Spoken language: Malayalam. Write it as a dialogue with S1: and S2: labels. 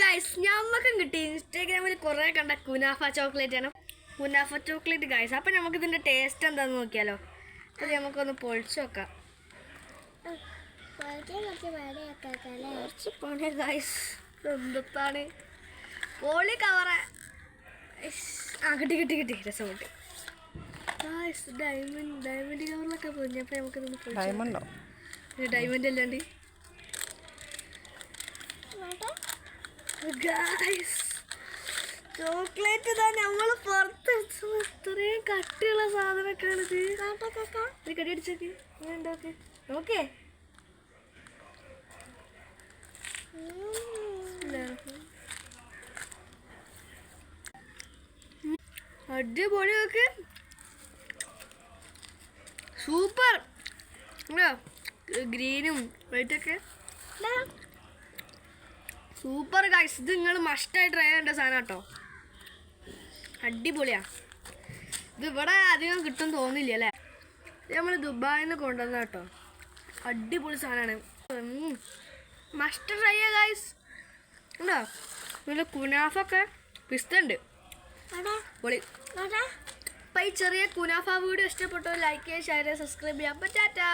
S1: ഗൈസ് ഞമ്മക്കും കിട്ടി ഇൻസ്റ്റാഗ്രാമിൽ കുറേ കണ്ട കുനാഫ ചോക്ലേറ്റ് ആണ്. Kunafa chocolate guys. അപ്പം നമുക്ക് ഇതിൻ്റെ ടേസ്റ്റ് എന്താണെന്ന് നോക്കിയാലോ. അത് നമുക്കൊന്ന് പൊളിച്ചു നോക്കാം. കുറച്ച് പണി ഗൈസ്. എന്താണ് പൊളി കവറ. കിട്ടി രസം കിട്ടി ഗൈസ്. ഡയമണ്ട് കവറിലൊക്കെ പൊഞ്ഞപ്പോൾ നമുക്കിതൊന്ന് ഡയമണ്ട് അല്ലാണ്ട് ചോക്ലേറ്റ് ഇതാ നമ്മൾ പുറത്ത് ഇത്രയും കട്ടിയുള്ള സാധനമൊക്കെയാണ് ഇത്. കടി അടിച്ചോക്കെ ഉണ്ടാക്കി നോക്കേ. അടിപൊളി നോക്ക്. സൂപ്പർ. ഗ്രീനും വൈറ്റൊക്കെ സൂപ്പർ ഗൈസ്. ഇത് നിങ്ങൾ മസ്റ്റായി ട്രൈ ചെയ്യേണ്ട സാധനം കേട്ടോ. അടിപൊളിയാ. ഇത് ഇവിടെ അധികം കിട്ടും തോന്നില്ല അല്ലേ. ഇത് നമ്മൾ ദുബായിൽ നിന്ന് കൊണ്ടുവന്ന കേട്ടോ. അടിപൊളി സാധനമാണ്. മസ്റ്റ് ട്രൈ ചെയ്യാം ഗൈസ്. ഉണ്ടോ നല്ല കുനാഫൊക്കെ പിസ്തുണ്ട് പൊളി. അപ്പം ഈ ചെറിയ കുനാഫ വീഡിയോ ഇഷ്ടപ്പെട്ടോ ലൈക്ക് ചെയ്യുക, ഷെയർ ചെയ്യുക, സബ്സ്ക്രൈബ് ചെയ്യാം. അപ്പം ടാറ്റാ.